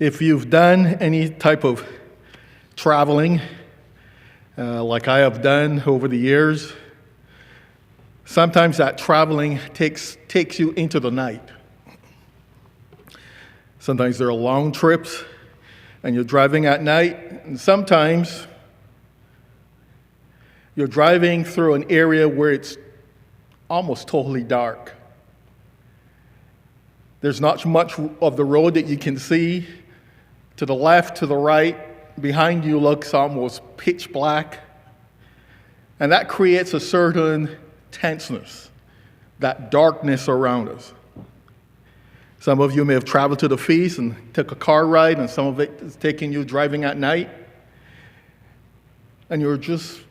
If you've done any type of traveling, like I have done over the years, sometimes that traveling takes you into the night. Sometimes there are long trips, and you're driving at night, and sometimes you're driving through an area where it's almost totally dark. There's not much of the road that you can see. To the left, to the right, behind you looks almost pitch black. And that creates a certain tenseness, that darkness around us. Some of you may have traveled to the feast and took a car ride, and some of it is taking you driving at night. And you're just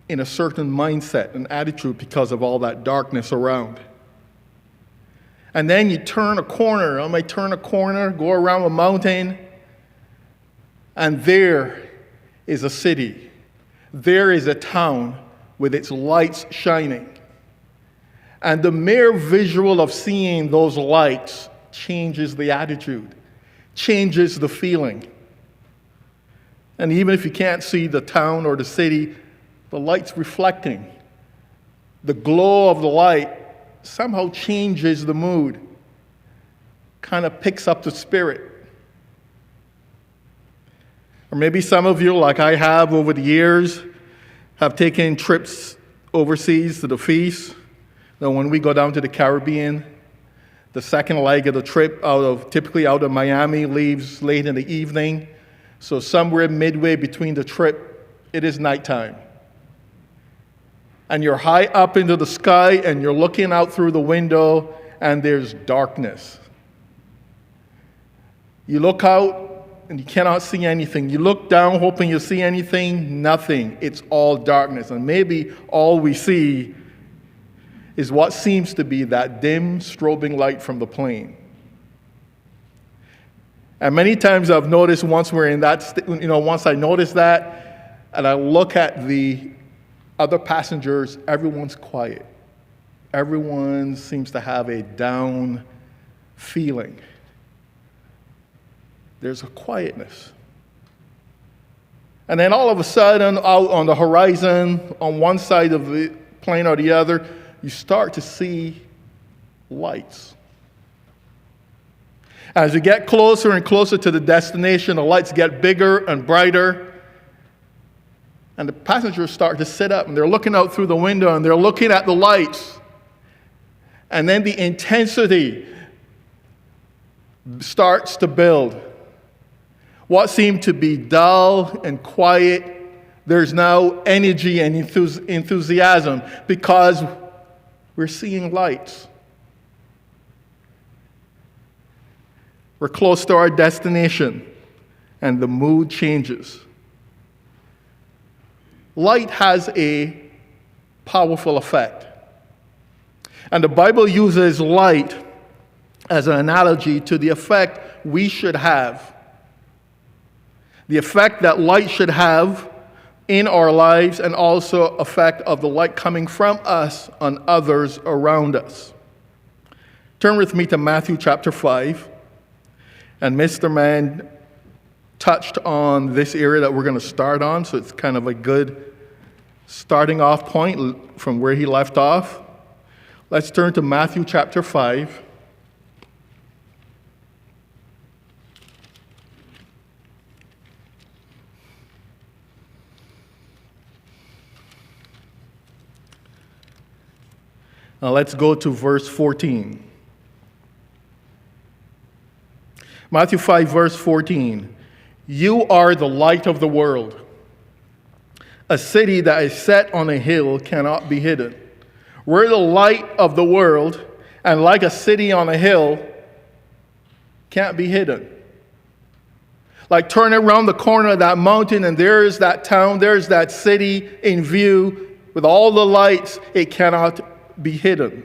in a certain mindset and attitude because of all that darkness around. And then you turn a corner. I might turn a corner, go around a mountain, and there is a city. There is a town with its lights shining. And the mere visual of seeing those lights changes the attitude, changes the feeling. And even if you can't see the town or the city, the light's reflecting. The glow of the light somehow changes the mood, kind of picks up the spirit. Or maybe some of you, like I have over the years, have taken trips overseas to the feast. Now, when we go down to the Caribbean, the second leg of the trip typically out of Miami leaves late in the evening. So somewhere midway between the trip, it is nighttime. And you're high up into the sky, and you're looking out through the window, and there's darkness. You look out, and you cannot see anything. You look down hoping you see anything, nothing. It's all darkness. And maybe all we see is what seems to be that dim strobing light from the plane. And many times I've noticed once we're in that, once I notice that, and I look at the other passengers, everyone's quiet. Everyone seems to have a down feeling. There's a quietness. And then all of a sudden, out on the horizon, on one side of the plane or the other, you start to see lights. As you get closer and closer to the destination, the lights get bigger and brighter. And the passengers start to sit up, and they're looking out through the window, and they're looking at the lights. And then the intensity starts to build. What seemed to be dull and quiet, there's now energy and enthusiasm because we're seeing lights. We're close to our destination, and the mood changes. Light has a powerful effect. And the Bible uses light as an analogy to the effect we should have. The effect that light should have in our lives, and also effect of the light coming from us on others around us. Turn with me to Matthew chapter 5. And Mr. Mann touched on this area that we're going to start on, so it's kind of a good starting off point from where he left off. Let's turn to Matthew chapter 5. Now let's go to verse 14. Matthew 5, verse 14. You are the light of the world. A city that is set on a hill cannot be hidden. We're the light of the world, and like a city on a hill, can't be hidden. Like turn around the corner of that mountain, and there's that town, there's that city in view with all the lights. It cannot be hidden.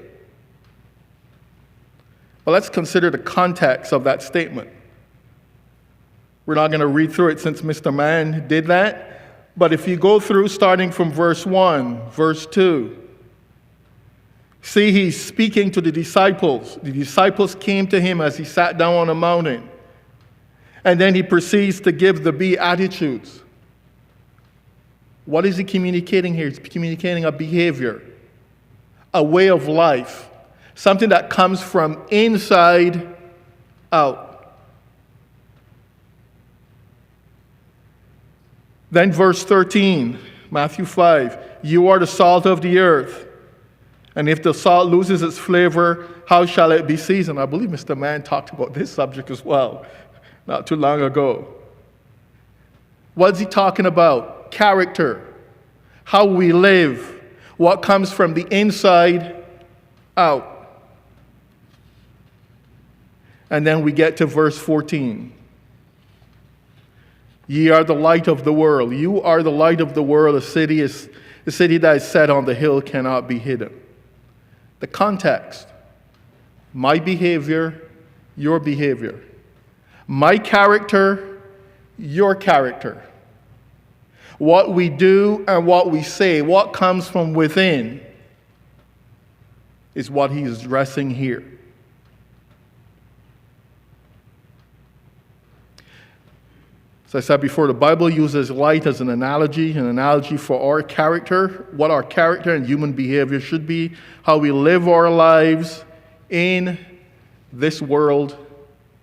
But let's consider the context of that statement. We're not going to read through it since Mr. Mann did that. But if you go through starting from verse 1, verse 2, see, he's speaking to the disciples. The disciples came to him as he sat down on a mountain. And then he proceeds to give the Beatitudes. What is he communicating here? He's communicating a behavior, a way of life, something that comes from inside out. Then verse 13, Matthew 5, you are the salt of the earth. And if the salt loses its flavor, how shall it be seasoned? I believe Mr. Mann talked about this subject as well, not too long ago. What's he talking about? Character, how we live, what comes from the inside out. And then we get to verse 14. Ye are the light of the world. You are the light of the world. A city that is set on the hill cannot be hidden. The context, my behavior, your behavior. My character, your character. What we do and what we say, what comes from within, is what he is addressing here. As I said before, the Bible uses light as an analogy for our character, what our character and human behavior should be, how we live our lives in this world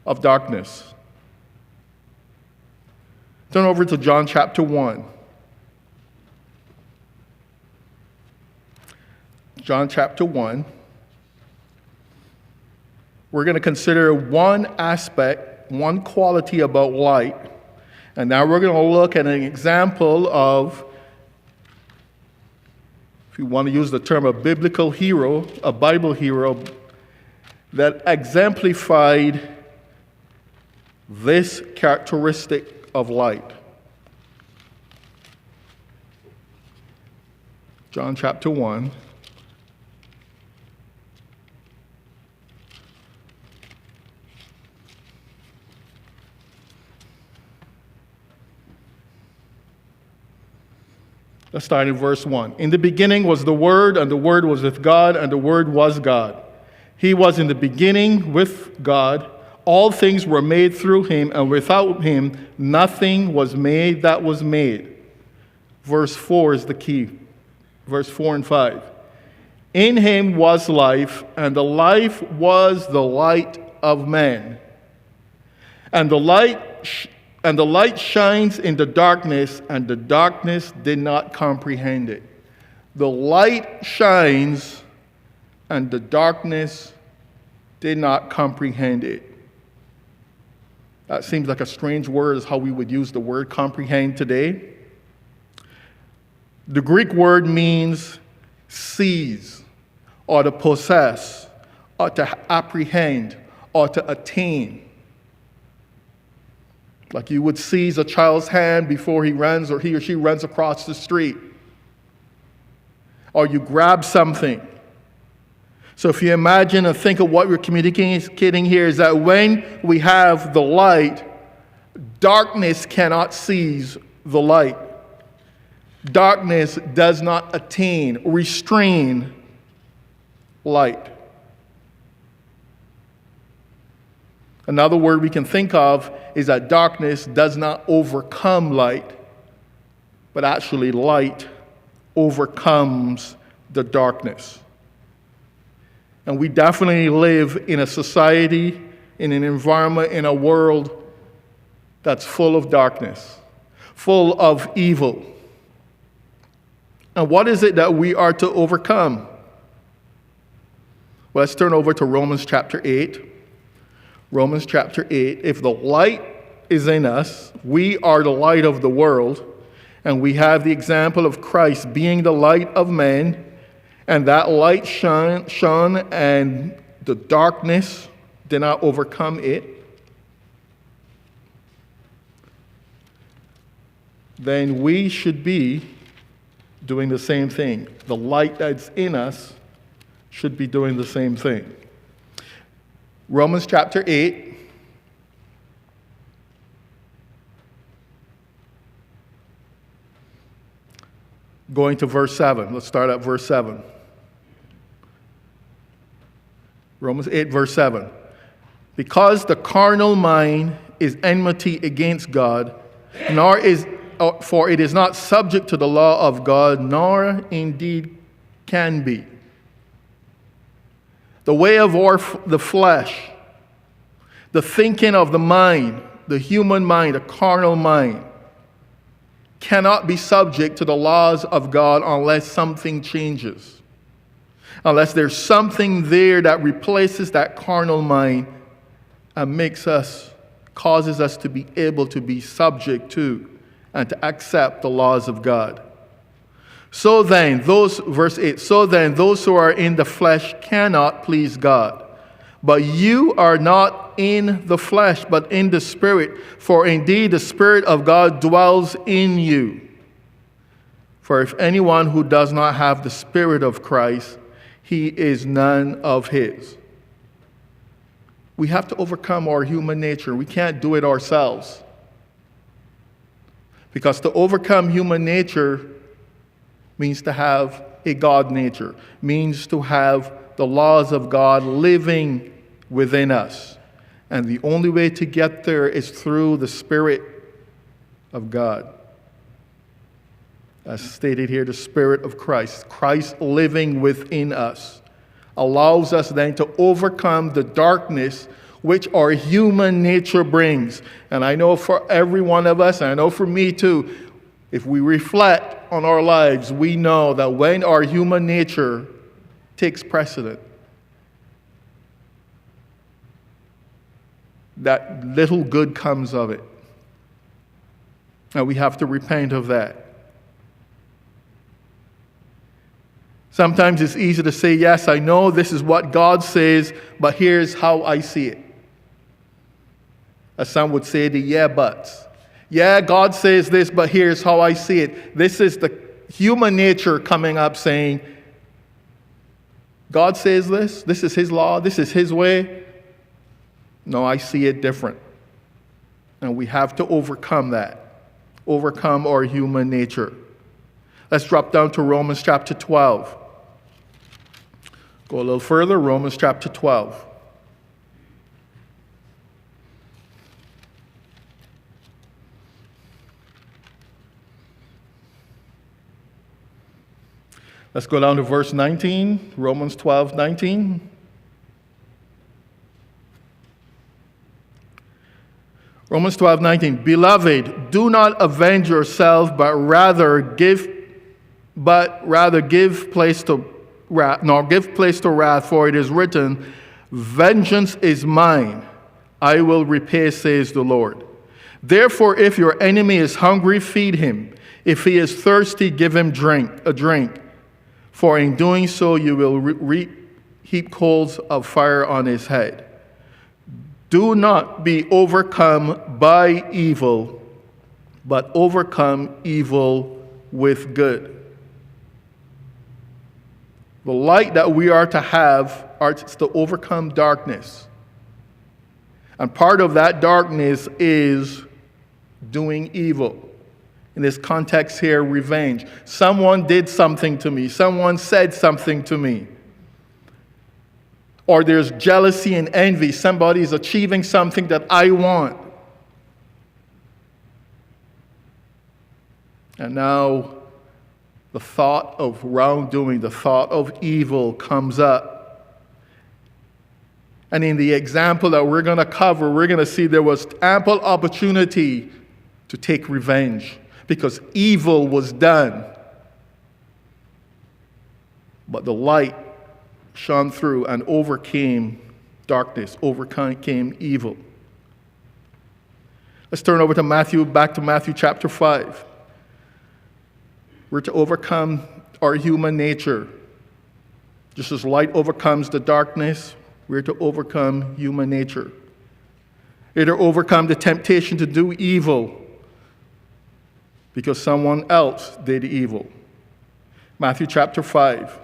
of darkness. Turn over to John chapter 1. John chapter 1. We're going to consider one aspect, one quality about light. And now we're going to look at an example of, if you want to use the term, a biblical hero, a Bible hero, that exemplified this characteristic of light. John chapter 1. Let's start in verse 1. In the beginning was the Word, and the Word was with God, and the Word was God. He was in the beginning with God. All things were made through him, and without him nothing was made that was made. Verse 4 is the key. Verse 4 and 5. In him was life, and the life was the light of men. And the light shines in the darkness, and the darkness did not comprehend it. The light shines, and the darkness did not comprehend it. That seems like a strange word, is how we would use the word comprehend today. The Greek word means seize, or to possess, or to apprehend, or to attain. Like you would seize a child's hand before he runs or he or she runs across the street. Or you grab something. So if you imagine and think of what we're communicating here, is that when we have the light, darkness cannot seize the light. Darkness does not attain, restrain light. Another word we can think of is that darkness does not overcome light, but actually light overcomes the darkness. And we definitely live in a society, in an environment, in a world that's full of darkness, full of evil. And what is it that we are to overcome? Well, let's turn over to Romans chapter 8. Romans chapter 8, if the light is in us, we are the light of the world, and we have the example of Christ being the light of men, and that light shone, and the darkness did not overcome it, then we should be doing the same thing. The light that's in us should be doing the same thing. Romans chapter 8. Going to verse 7. Let's start at verse 7. Romans 8, verse 7. Because the carnal mind is enmity against God, for it is not subject to the law of God, nor indeed can be. The way of the flesh, the thinking of the mind, the human mind, the carnal mind, cannot be subject to the laws of God unless something changes. Unless there's something there that replaces that carnal mind and causes us to be able to be subject to and to accept the laws of God. Verse 8, so then those who are in the flesh cannot please God. But you are not in the flesh, but in the Spirit, for indeed the Spirit of God dwells in you. For if anyone who does not have the Spirit of Christ, he is none of his. We have to overcome our human nature. We can't do it ourselves. Because to overcome human nature means to have a God nature, means to have the laws of God living within us. And the only way to get there is through the Spirit of God. As stated here, the Spirit of Christ, Christ living within us, allows us then to overcome the darkness which our human nature brings. And I know for every one of us, and I know for me too, if we reflect on our lives, we know that when our human nature takes precedent, that little good comes of it. And we have to repent of that. Sometimes it's easy to say, yes, I know this is what God says, but here's how I see it. As some would say, the yeah buts. Yeah, God says this, but here's how I see it. This is the human nature coming up saying, God says this is His law, this is His way. No, I see it different. And we have to overcome that. Overcome our human nature. Let's drop down to Romans chapter 12. Go a little further, Romans chapter 12. Let's go down to verse 19, Romans 12, 19. Romans 12, 19. Beloved, do not avenge yourselves, but rather give place to wrath, for it is written, vengeance is mine, I will repay, says the Lord. Therefore, if your enemy is hungry, feed him. If he is thirsty, give him a drink. For in doing so, you will heap coals of fire on his head. Do not be overcome by evil, but overcome evil with good. The light that we are to have is to overcome darkness. And part of that darkness is doing evil. In this context here, revenge. Someone did something to me. Someone said something to me. Or there's jealousy and envy. Somebody is achieving something that I want. And now the thought of wrongdoing, the thought of evil comes up. And in the example that we're going to cover, we're going to see there was ample opportunity to take revenge because evil was done. But the light shone through and overcame darkness, overcame evil. Let's turn over to back to Matthew chapter 5. We're to overcome our human nature. Just as light overcomes the darkness, we're to overcome human nature. We're to overcome the temptation to do evil because someone else did evil. Matthew chapter 5.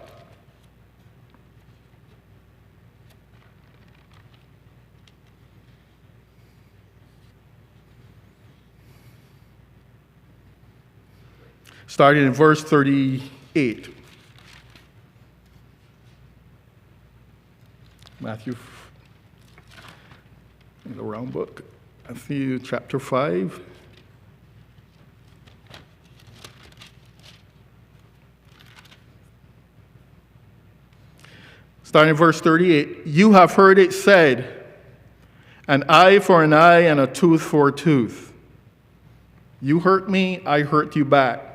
Starting in verse 38. Matthew, in the round book. Matthew chapter 5. Starting in verse 38. You have heard it said, an eye for an eye and a tooth for a tooth. You hurt me, I hurt you back.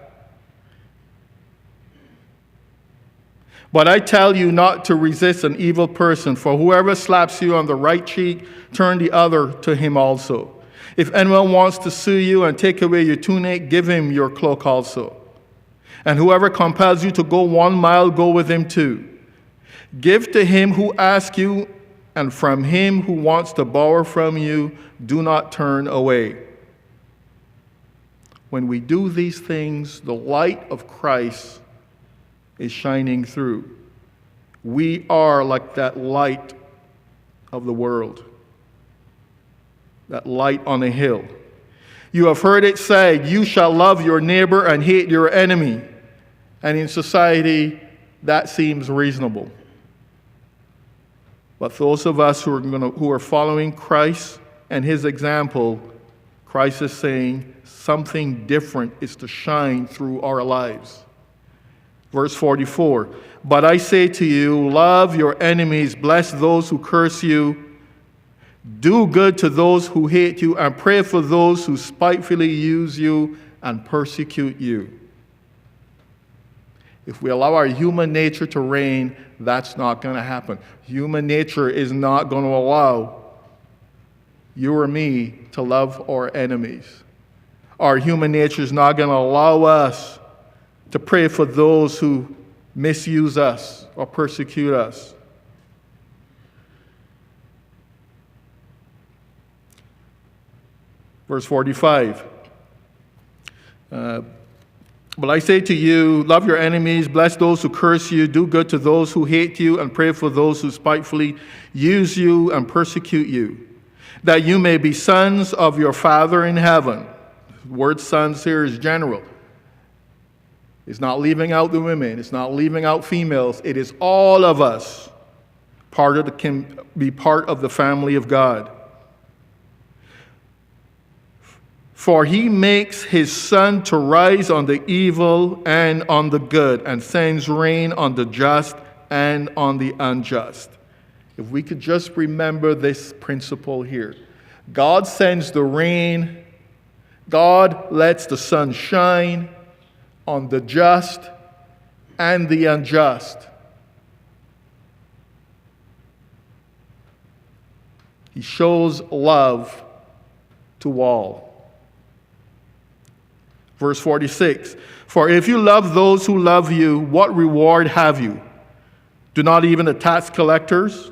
But I tell you not to resist an evil person, for whoever slaps you on the right cheek, turn the other to him also. If anyone wants to sue you and take away your tunic, give him your cloak also. And whoever compels you to go 1 mile, go with him 2. Give to him who asks you, and from him who wants to borrow from you, do not turn away. When we do these things, the light of Christ is shining through. We are like that light of the world, that light on a hill. You have heard it said, you shall love your neighbor and hate your enemy. And in society, that seems reasonable. But those of us who are following Christ and his example, Christ is saying something different is to shine through our lives. Verse 44, but I say to you, love your enemies, bless those who curse you, do good to those who hate you, and pray for those who spitefully use you and persecute you. If we allow our human nature to reign, that's not going to happen. Human nature is not going to allow you or me to love our enemies. Our human nature is not going to allow us to pray for those who misuse us or persecute us. Verse 45. But I say to you, love your enemies, bless those who curse you, do good to those who hate you, and pray for those who spitefully use you and persecute you, that you may be sons of your Father in heaven. The word sons here is general. It's not leaving out the women. It's not leaving out females. It is all of us can be part of the family of God. For he makes his sun to rise on the evil and on the good, and sends rain on the just and on the unjust. If we could just remember this principle here. God sends the rain. God lets the sun shine on the just and the unjust. He shows love to all. Verse 46, for if you love those who love you, what reward have you? Do not even the tax collectors,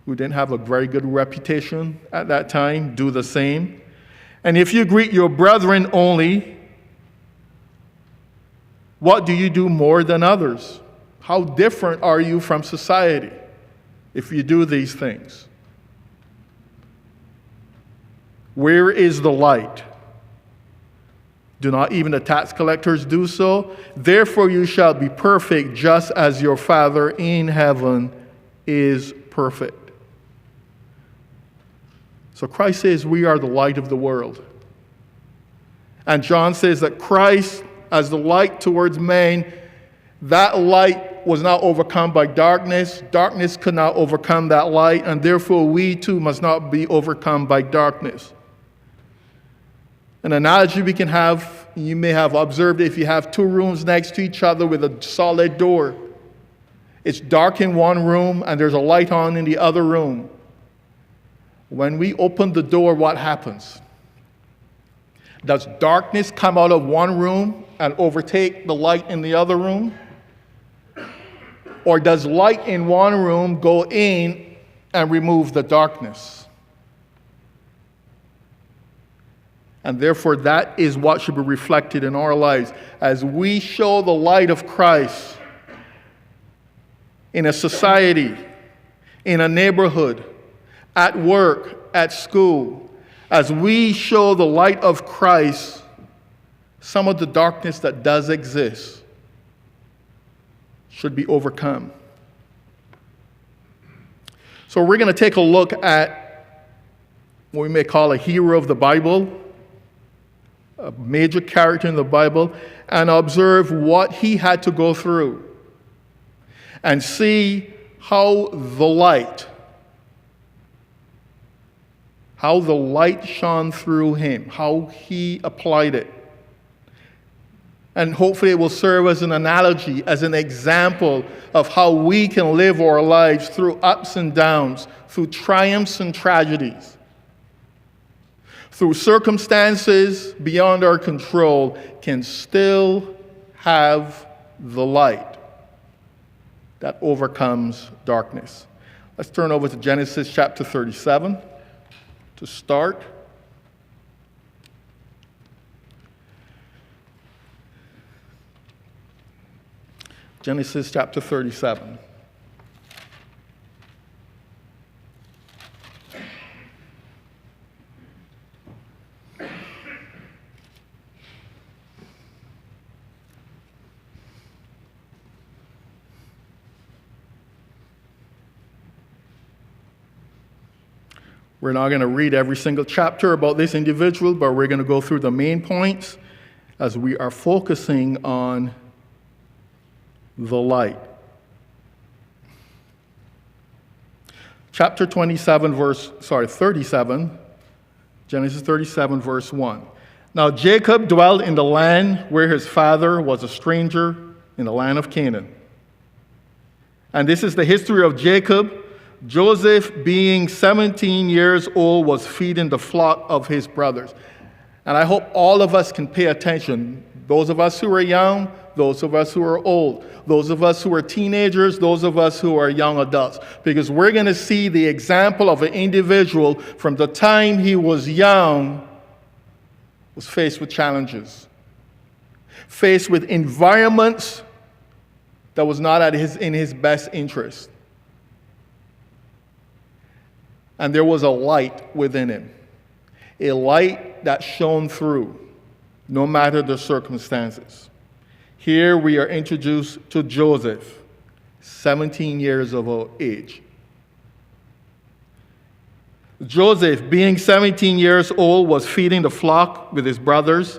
who didn't have a very good reputation at that time, do the same? And if you greet your brethren only, what do you do more than others? How different are you from society if you do these things? Where is the light? Do not even the tax collectors do so? Therefore you shall be perfect, just as your Father in heaven is perfect. So Christ says we are the light of the world. And John says that Christ, as the light towards men, that light was not overcome by darkness. Darkness could not overcome that light, and therefore we too must not be overcome by darkness. An analogy we can have, you may have observed, if you have 2 rooms next to each other with a solid door. It's dark in one room and there's a light on in the other room. When we open the door, what happens? Does darkness come out of one room and overtake the light in the other room? Or does light in one room go in and remove the darkness? And therefore, that is what should be reflected in our lives. As we show the light of Christ in a society, in a neighborhood, at work, at school, as we show the light of Christ, some of the darkness that does exist should be overcome. So we're going to take a look at what we may call a hero of the Bible, a major character in the Bible, and observe what he had to go through and see how the light shone through him, how he applied it. And hopefully it will serve as an analogy, as an example of how we can live our lives through ups and downs, through triumphs and tragedies, through circumstances beyond our control, can still have the light that overcomes darkness. Let's turn over to Genesis chapter 37 to start. Genesis chapter 37. We're not going to read every single chapter about this individual, but we're going to go through the main points as we are focusing on the light. Chapter 37, Genesis 37, verse 1. Now Jacob dwelt in the land where his father was a stranger, in the land of Canaan. And this is the history of Jacob. Joseph, being 17 years old, was feeding the flock of his brothers. And I hope all of us can pay attention. Those of us who are young, those of us who are old, those of us who are teenagers, those of us who are young adults. Because we're going to see the example of an individual from the time he was young was faced with challenges, faced with environments that was not in his best interest. And there was a light within him, a light that shone through, no matter the circumstances. Here we are introduced to Joseph, 17 years of age. Joseph, being 17 years old, was feeding the flock with his brothers.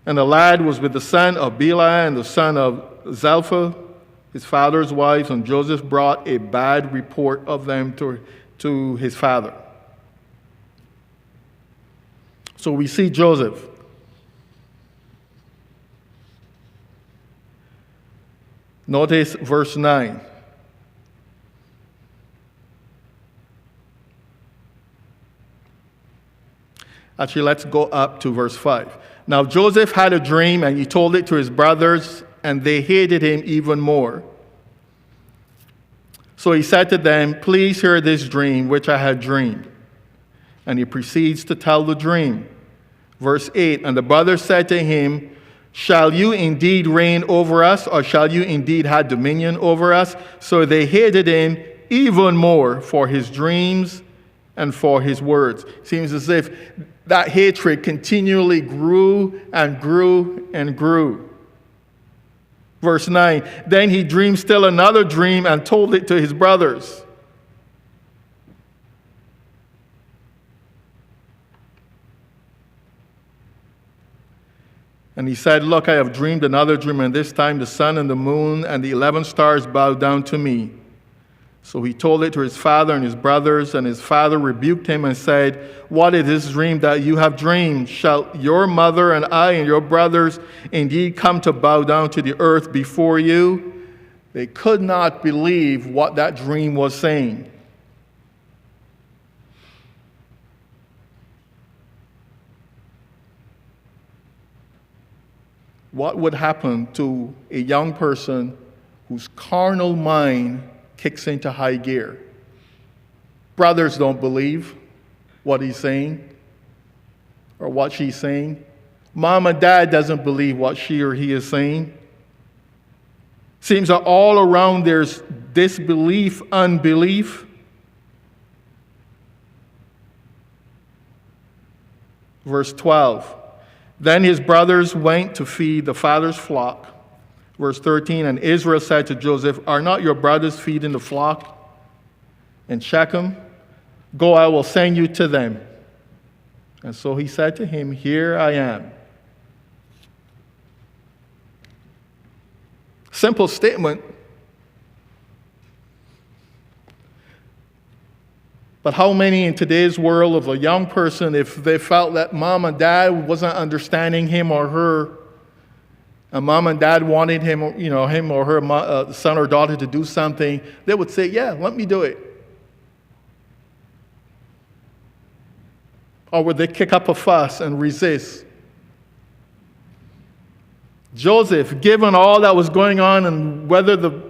And the lad was with the son of Bilhah and the son of Zilpah, his father's wives, and Joseph brought a bad report of them to his father. So we see Joseph. Notice verse 9. Actually, let's go up to verse 5. Now Joseph had a dream, and he told it to his brothers, and they hated him even more. So he said to them, "Please hear this dream which I had dreamed." And he proceeds to tell the dream. Verse 8, and the brothers said to him, "Shall you indeed reign over us, or shall you indeed have dominion over us?" So they hated him even more for his dreams and for his words. Seems as if that hatred continually grew and grew and grew. Verse 9, then he dreamed still another dream and told it to his brothers. And he said, "Look, I have dreamed another dream, and this time the sun and the moon and the 11 stars bowed down to me." So he told it to his father and his brothers, and his father rebuked him and said, "What is this dream that you have dreamed? Shall your mother and I and your brothers indeed come to bow down to the earth before you?" They could not believe what that dream was saying. What would happen to a young person whose carnal mind kicks into high gear? Brothers don't believe what he's saying or what she's saying. Mom and dad doesn't believe what she or he is saying. Seems that all around there's disbelief, unbelief. Verse 12. Then his brothers went to feed the father's flock. Verse 13, and Israel said to Joseph, "Are not your brothers feeding the flock in Shechem?" Go, I will send you to them. And so he said to him, Here I am. Simple statement. But how many in today's world of a young person, if they felt that mom and dad wasn't understanding him or her, and mom and dad wanted him or her son or daughter to do something, they would say, yeah, let me do it. Or would they kick up a fuss and resist? Joseph, given all that was going on and whether the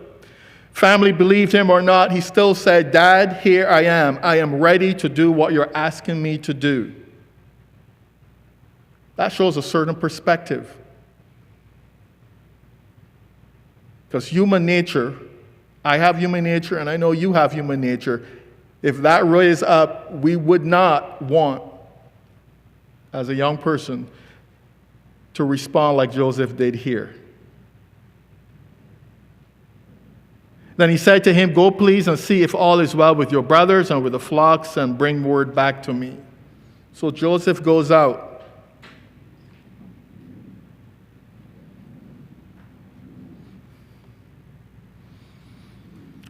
family believed him or not, he still said, Dad, here I am. I am ready to do what you're asking me to do. That shows a certain perspective. Because human nature, I have human nature and I know you have human nature. If that rose up, we would not want, as a young person, to respond like Joseph did here. Then he said to him, Go please and see if all is well with your brothers and with the flocks, and bring word back to me. So Joseph goes out.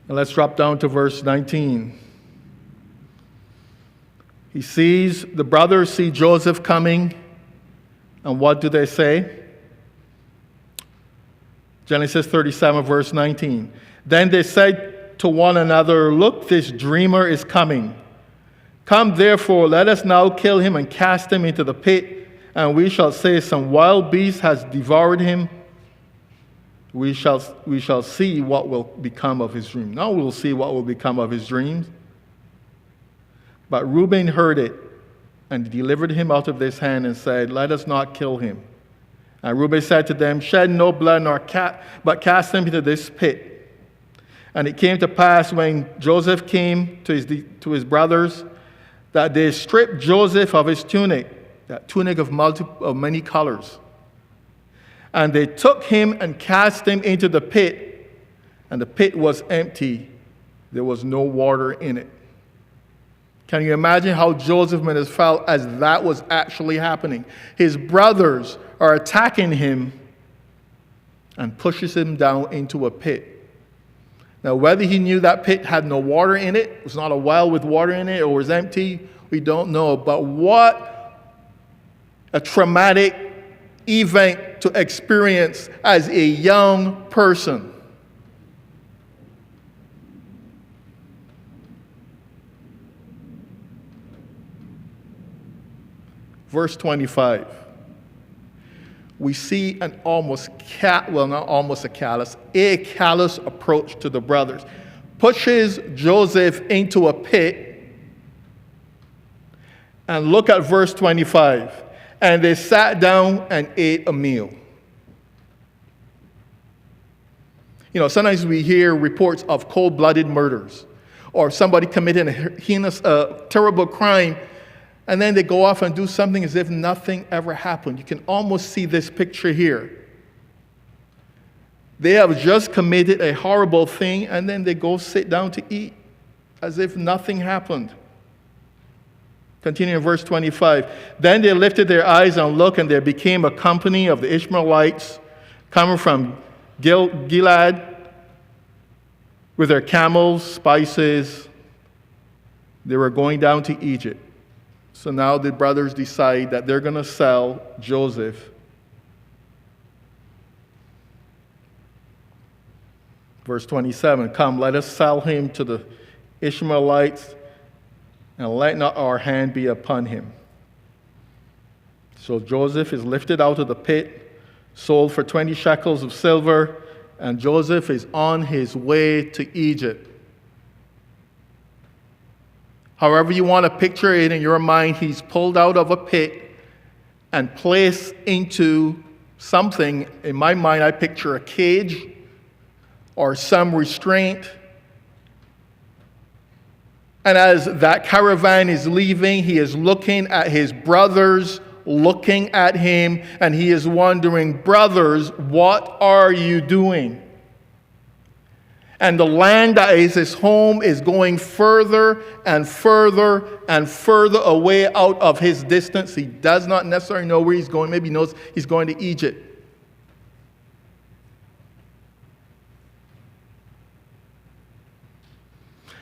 And let's drop down to verse 19. The brothers see Joseph coming, and what do they say? Genesis 37, verse 19. Then they said to one another, Look, this dreamer is coming. Come, therefore, let us now kill him and cast him into the pit, and we shall say, Some wild beast has devoured him. We shall see what will become of his dream. Now we'll see what will become of his dreams. But Reuben heard it, and delivered him out of this hand, and said, Let us not kill him. And Reuben said to them, Shed no blood, but cast him into this pit. And it came to pass when Joseph came to his brothers, that they stripped Joseph of his tunic, that tunic of many colors. And they took him and cast him into the pit, and the pit was empty. There was no water in it. Can you imagine how Joseph must have felt as that was actually happening? His brothers are attacking him and pushes him down into a pit. Now, whether he knew that pit had no water in it, was not a well with water in it, or was empty, we don't know. But what a traumatic event to experience as a young person. Verse 25. We see an a callous approach to the brothers. Pushes Joseph into a pit. And look at verse 25. And they sat down and ate a meal. You know, sometimes we hear reports of cold-blooded murders, or somebody committing a heinous, terrible crime, and then they go off and do something as if nothing ever happened. You can almost see this picture here. They have just committed a horrible thing, and then they go sit down to eat as if nothing happened. Continuing in verse 25. Then they lifted their eyes and looked, and there became a company of the Ishmaelites coming from Gilead with their camels, spices. They were going down to Egypt. So now the brothers decide that they're going to sell Joseph. Verse 27, Come, let us sell him to the Ishmaelites, and let not our hand be upon him. So Joseph is lifted out of the pit, sold for 20 shekels of silver, and Joseph is on his way to Egypt. However you want to picture it in your mind, he's pulled out of a pit and placed into something. In my mind, I picture a cage or some restraint. And as that caravan is leaving, he is looking at his brothers, looking at him, and he is wondering, brothers, what are you doing? And the land that is his home is going further and further and further away out of his distance. He does not necessarily know where he's going. Maybe he knows he's going to Egypt.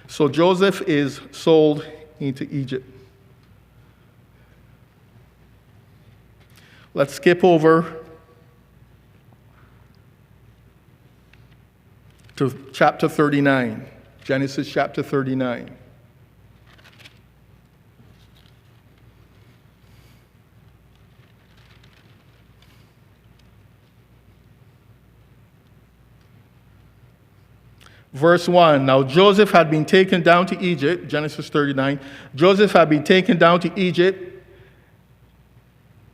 So Joseph is sold into Egypt. Let's skip over to chapter 39, Genesis chapter 39. Verse 1, now Joseph had been taken down to Egypt, Genesis 39. Joseph had been taken down to Egypt,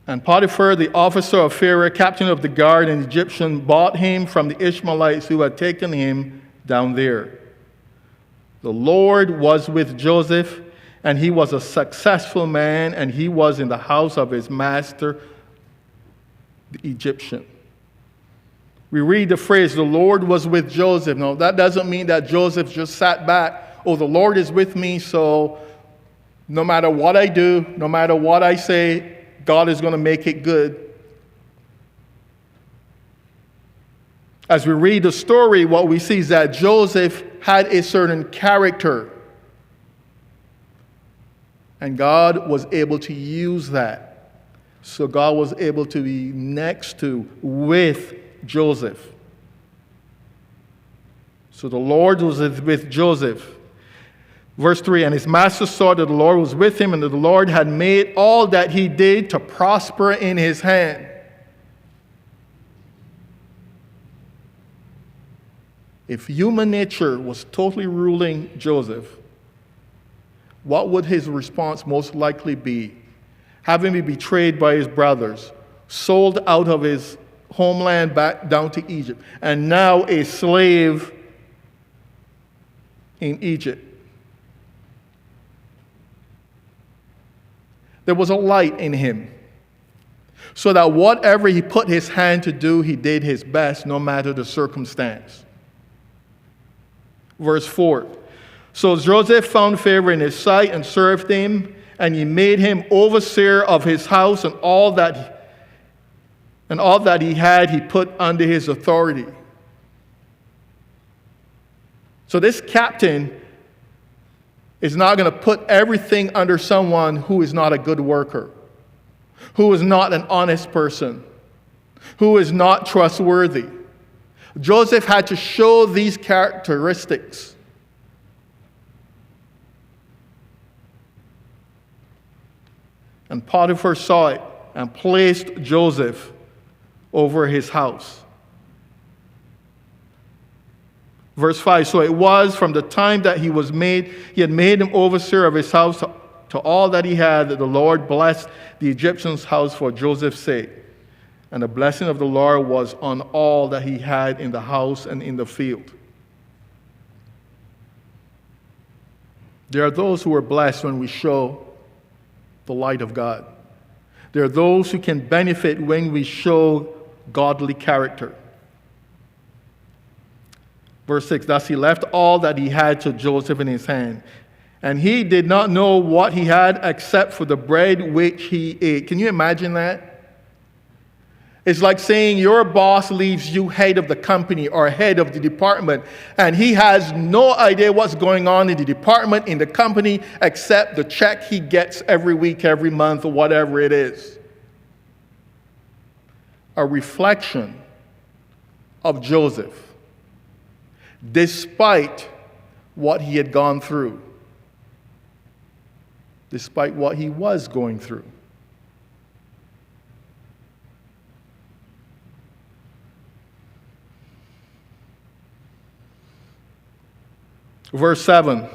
and Potiphar, the officer of Pharaoh, captain of the guard, an Egyptian, bought him from the Ishmaelites who had taken him down there. The Lord was with Joseph, and he was a successful man, and he was in the house of his master, the Egyptian. We read the phrase, the Lord was with Joseph. Now, that doesn't mean that Joseph just sat back. Oh, the Lord is with me, so no matter what I do, no matter what I say, God is going to make it good. As we read the story, what we see is that Joseph had a certain character. And God was able to use that. So God was able to be next to, with Joseph. So the Lord was with Joseph. Verse 3, and his master saw that the Lord was with him, and that the Lord had made all that he did to prosper in his hand. If human nature was totally ruling Joseph, what would his response most likely be? Having been betrayed by his brothers, sold out of his homeland back down to Egypt, and now a slave in Egypt. There was a light in him, so that whatever he put his hand to do, he did his best, no matter the circumstance. Verse 4, so Joseph found favor in his sight and served him, and he made him overseer of his house, and all that he had he put under his authority. So this captain is not going to put everything under someone who is not a good worker, who is not an honest person, who is not trustworthy. Joseph had to show these characteristics. And Potiphar saw it and placed Joseph over his house. Verse 5, so it was from the time that he had made him overseer of his house to all that he had, that the Lord blessed the Egyptian's house for Joseph's sake. And the blessing of the Lord was on all that he had in the house and in the field. There are those who are blessed when we show the light of God. There are those who can benefit when we show godly character. Verse 6, thus he left all that he had to Joseph in his hand. And he did not know what he had except for the bread which he ate. Can you imagine that? It's like saying your boss leaves you head of the company or head of the department, and he has no idea what's going on in the department, in the company, except the check he gets every week, every month, or whatever it is. A reflection of Joseph, despite what he had gone through, despite what he was going through. Verse 7,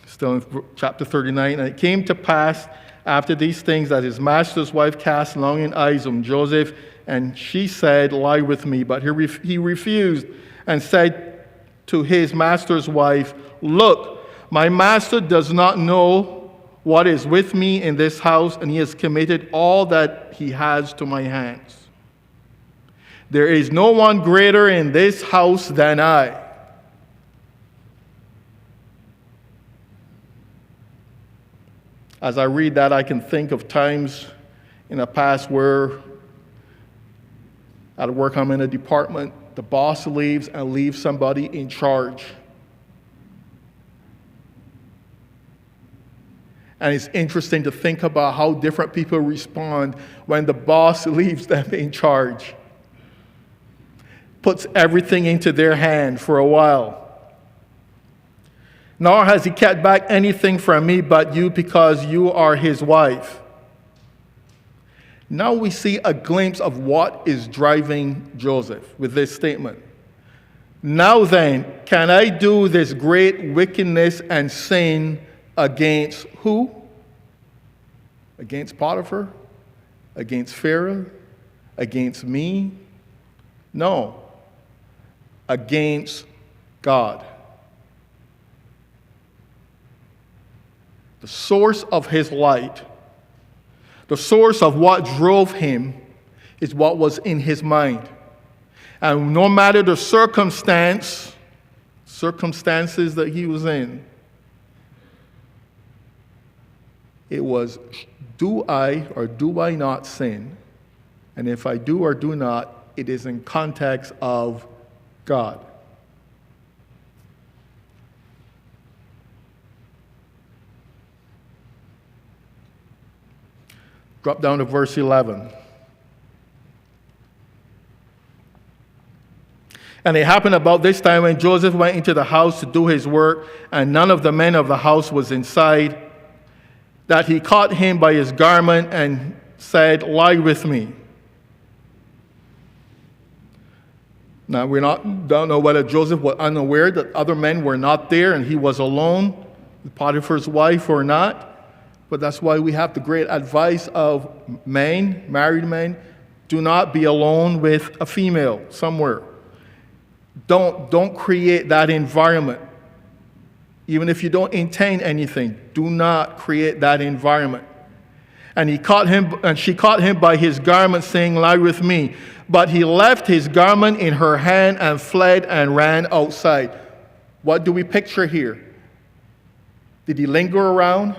still in chapter 39, and it came to pass after these things that his master's wife cast longing eyes on Joseph, and she said, lie with me. But he refused and said to his master's wife, look, my master does not know what is with me in this house, and he has committed all that he has to my hands. There is no one greater in this house than I. As I read that, I can think of times in the past where at work I'm in a department, the boss leaves and leaves somebody in charge. And it's interesting to think about how different people respond when the boss leaves them in charge. Puts everything into their hand for a while. Nor has he kept back anything from me but you, because you are his wife. Now we see a glimpse of what is driving Joseph with this statement. Now then, can I do this great wickedness and sin against who? Against Potiphar? Against Pharaoh? Against me? No. Against God. The source of his light, the source of what drove him, is what was in his mind. And no matter the circumstances that he was in, it was, do I or do I not sin? And if I do or do not, it is in context of God. Drop down to verse 11. And it happened about this time when Joseph went into the house to do his work, and none of the men of the house was inside, that he caught him by his garment and said, lie with me. Now, don't know whether Joseph was unaware that other men were not there and he was alone with Potiphar's wife or not. But that's why we have the great advice of men, married men, do not be alone with a female somewhere. Don't create that environment. Even if you don't intend anything, do not create that environment. And she caught him by his garment, saying, lie with me. But he left his garment in her hand and fled and ran outside. What do we picture here? Did he linger around?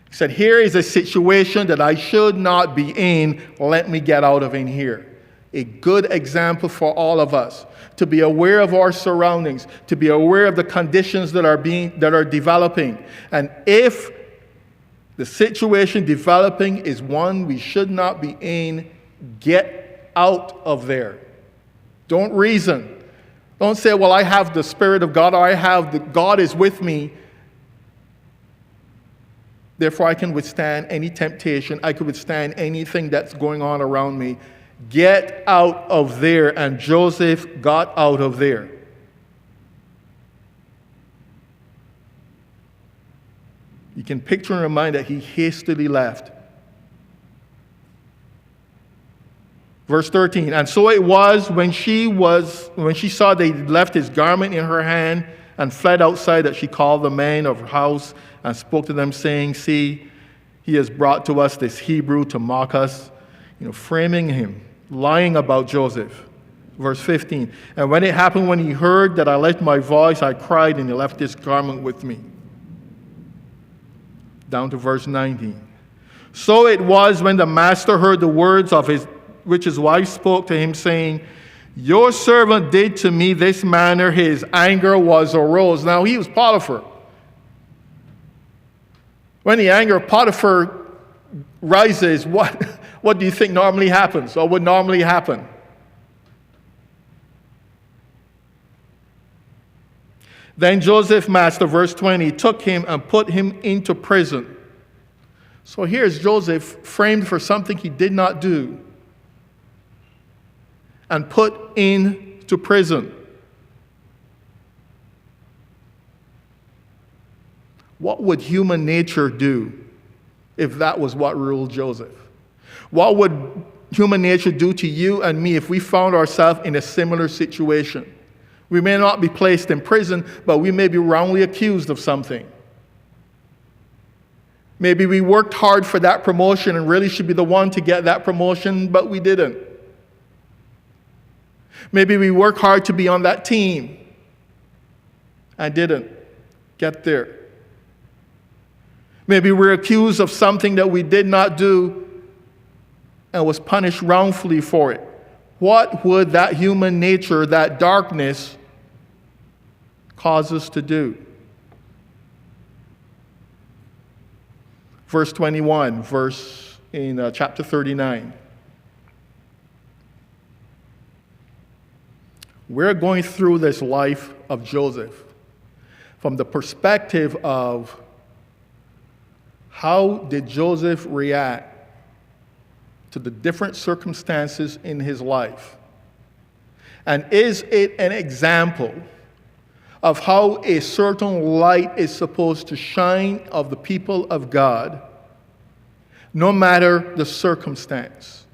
He said, here is a situation that I should not be in. Let me get out of in here. A good example for all of us. To be aware of our surroundings. To be aware of the conditions that are developing. And if the situation developing is one we should not be in, get out of there. Don't reason. Don't say, well, I have the Spirit of God, or God is with me. Therefore, I can withstand any temptation. I can withstand anything that's going on around me. Get out of there. And Joseph got out of there. You can picture in your mind that he hastily left. Verse 13, and so it was when she saw that he left his garment in her hand and fled outside, that she called the men of her house and spoke to them, saying, see, he has brought to us this Hebrew to mock us, framing him, lying about Joseph. Verse 15, and when it happened, when he heard that I left my voice, I cried, and he left his garment with me. Down to verse 19. So it was when the master heard the words which his wife spoke to him, saying, your servant did to me this manner, his anger arose. Now he was Potiphar. When the anger of Potiphar rises, what do you think normally happens, or would normally happen? Then Joseph, master, verse 20, took him and put him into prison. So here's Joseph framed for something he did not do and put into prison. What would human nature do if that was what ruled Joseph? What would human nature do to you and me if we found ourselves in a similar situation? We may not be placed in prison, but we may be wrongly accused of something. Maybe we worked hard for that promotion and really should be the one to get that promotion, but we didn't. Maybe we worked hard to be on that team and didn't get there. Maybe we're accused of something that we did not do and was punished wrongfully for it. What would that human nature, that darkness, cause us to do? Verse 21, in chapter 39. We're going through this life of Joseph from the perspective of how did Joseph react to the different circumstances in his life? And is it an example of how a certain light is supposed to shine of the people of God, no matter the circumstance?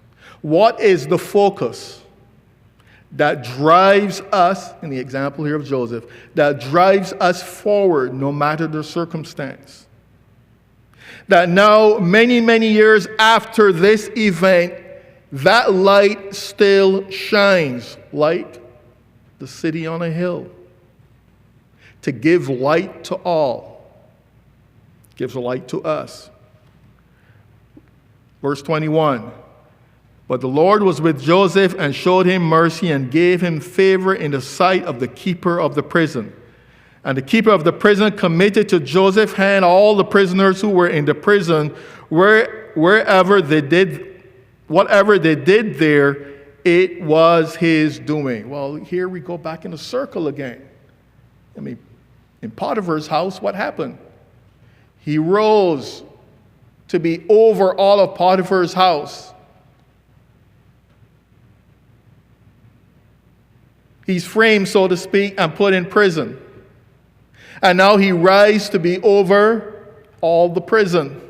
What is the focus that drives us, in the example here of Joseph, that drives us forward no matter the circumstance? That now, many, many years after this event, that light still shines like the city on a hill, to give light to all. Gives light to us. Verse 21. But the Lord was with Joseph and showed him mercy and gave him favor in the sight of the keeper of the prison. And the keeper of the prison committed to Joseph's hand all the prisoners who were in the prison, whatever they did there, it was his doing. Well, here we go back in a circle again. I mean, in Potiphar's house, what happened? He rose to be over all of Potiphar's house. He's framed, so to speak, and put in prison. And now he rises to be over all the prison.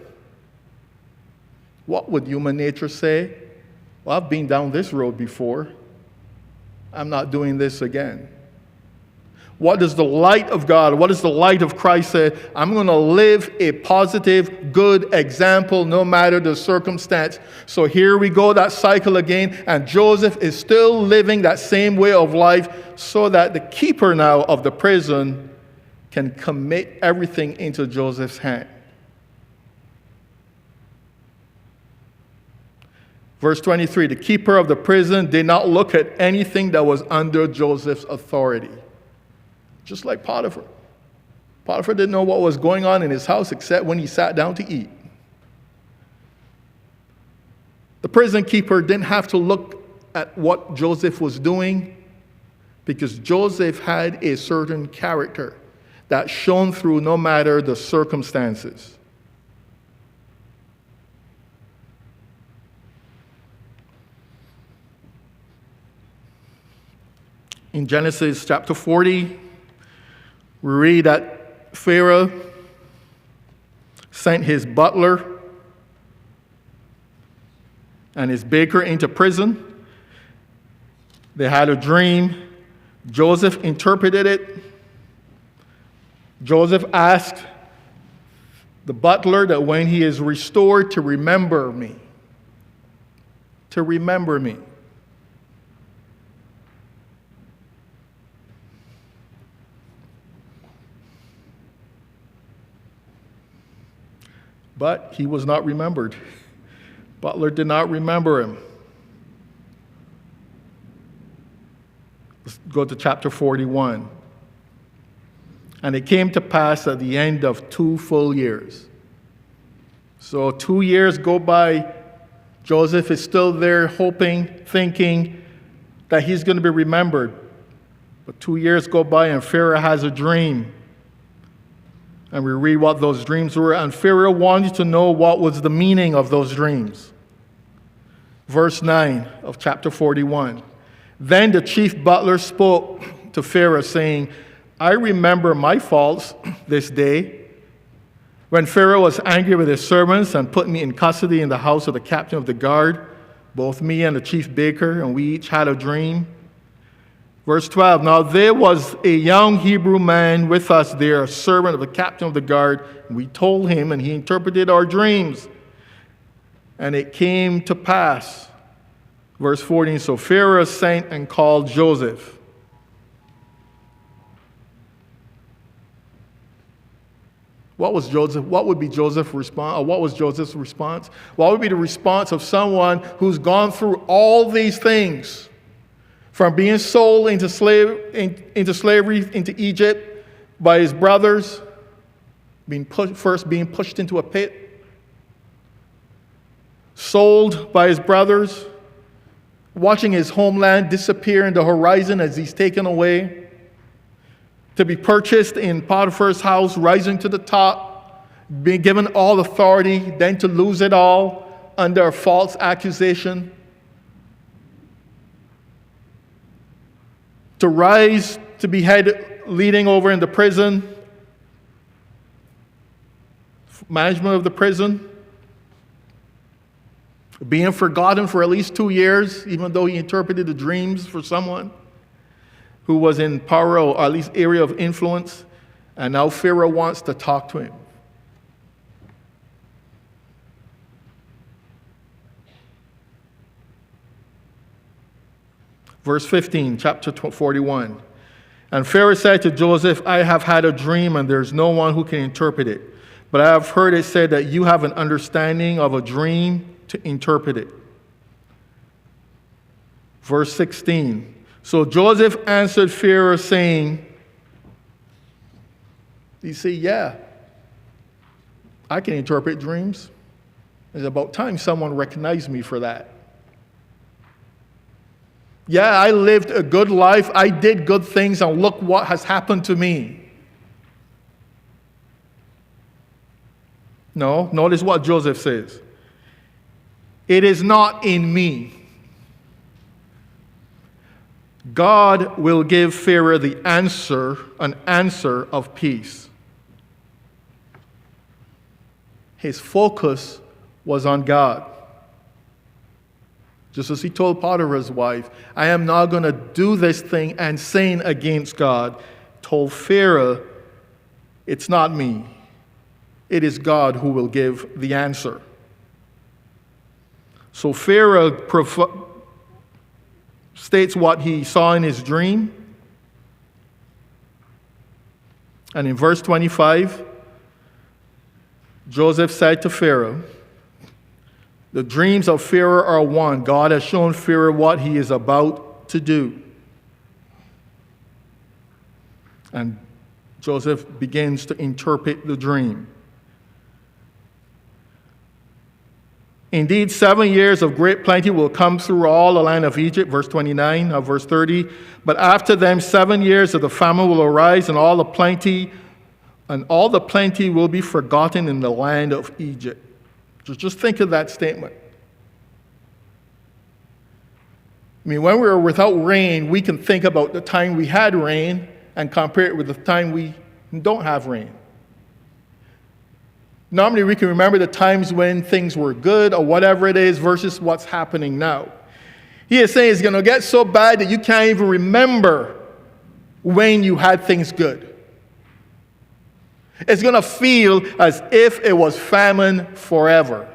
What would human nature say? Well, I've been down this road before. I'm not doing this again. What does the light of God, what does the light of Christ say? I'm going to live a positive, good example no matter the circumstance. So here we go, that cycle again. And Joseph is still living that same way of life so that the keeper now of the prison can commit everything into Joseph's hand. Verse 23, the keeper of the prison did not look at anything that was under Joseph's authority. Just like Potiphar. Potiphar didn't know what was going on in his house except when he sat down to eat. The prison keeper didn't have to look at what Joseph was doing because Joseph had a certain character that shone through no matter the circumstances. In Genesis chapter 40, we read that Pharaoh sent his butler and his baker into prison. They had a dream. Joseph interpreted it. Joseph asked the butler that when he is restored to remember me. To remember me. But he was not remembered. Butler did not remember him. Let's go to chapter 41. And it came to pass at the end of 2 full years. So 2 years go by. Joseph is still there hoping, thinking that he's going to be remembered. But 2 years go by and Pharaoh has a dream. And we read what those dreams were. And Pharaoh wanted to know what was the meaning of those dreams. Verse 9 of chapter 41. Then the chief butler spoke to Pharaoh, saying, I remember my faults this day, when Pharaoh was angry with his servants and put me in custody in the house of the captain of the guard, both me and the chief baker, and we each had a dream. Verse 12, now there was a young Hebrew man with us there, a servant of the captain of the guard. And we told him, and he interpreted our dreams. And it came to pass. Verse 14, so Pharaoh sent and called Joseph. What was Joseph? What would be Joseph's response? Or what was Joseph's response? What would be the response of someone who's gone through all these things, from being sold into slavery into Egypt by his brothers, being pushed into a pit, sold by his brothers, watching his homeland disappear in the horizon as he's taken away, to be purchased in Potiphar's house, rising to the top, being given all authority, then to lose it all under a false accusation, to rise to be head leading over in the prison, management of the prison, being forgotten for at least 2 years, even though he interpreted the dreams for someone who was in power or at least area of influence, and now Pharaoh wants to talk to him. Verse 15, chapter 41. And Pharaoh said to Joseph, I have had a dream, and there's no one who can interpret it. But I have heard it said that you have an understanding of a dream to interpret it. Verse 16. So Joseph answered Pharaoh, saying, you see, yeah, I can interpret dreams. It's about time someone recognized me for that. Yeah, I lived a good life. I did good things, and look what has happened to me. No, notice what Joseph says. It is not in me. God will give Pharaoh an answer of peace. His focus was on God. Just as he told Potiphar's wife, I am not going to do this thing and sin against God. Told Pharaoh, it's not me. It is God who will give the answer. So Pharaoh states what he saw in his dream. And in verse 25, Joseph said to Pharaoh, the dreams of Pharaoh are one. God has shown Pharaoh what he is about to do. And Joseph begins to interpret the dream. Indeed, 7 years of great plenty will come through all the land of Egypt, verse 29 of verse 30. But after them 7 years of the famine will arise, and all the plenty will be forgotten in the land of Egypt. Just think of that statement. I mean, when we were without rain, we can think about the time we had rain and compare it with the time we don't have rain. Normally, we can remember the times when things were good or whatever it is versus what's happening now. He is saying it's going to get so bad that you can't even remember when you had things good. It's going to feel as if it was famine forever.